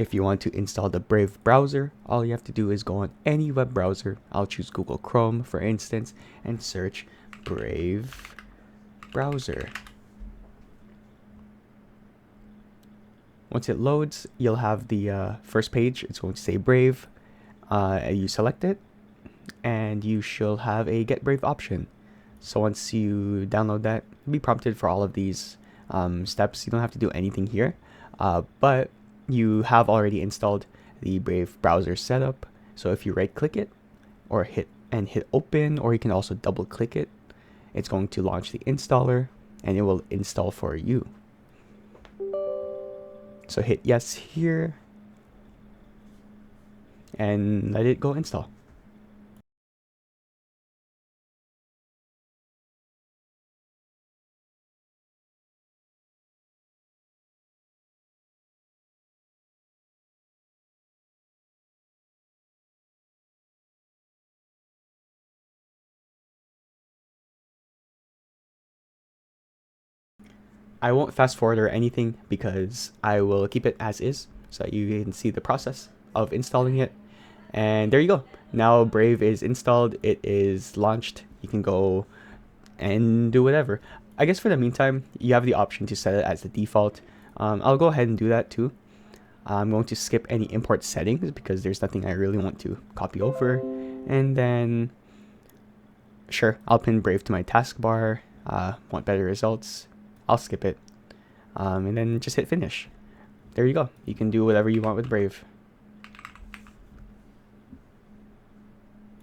If you want to install the Brave browser, all you have to do is go on any web browser. I'll choose Google Chrome, for instance, and search Brave browser. Once it loads, you'll have the first page. It's going to say Brave. You select it, and you shall have a Get Brave option. So once you download that, you'll be prompted for all of these steps. You don't have to do anything here, but you have already installed the Brave browser setup. So if you right click it or hit open, or you can also double click it, it's going to launch the installer and it will install for you. So hit yes here and let it go install. I won't fast forward or anything because I will keep it as is so that you can see the process of installing it. And there you go. Now Brave is installed. It is launched. You can go and do whatever. I guess for the meantime, you have the option to set it as the default. I'll go ahead and do that too. I'm going to skip any import settings because there's nothing I really want to copy over. And then, sure, I'll pin Brave to my taskbar. Want better results? I'll skip it. And then just hit finish. There you go. You can do whatever you want with Brave.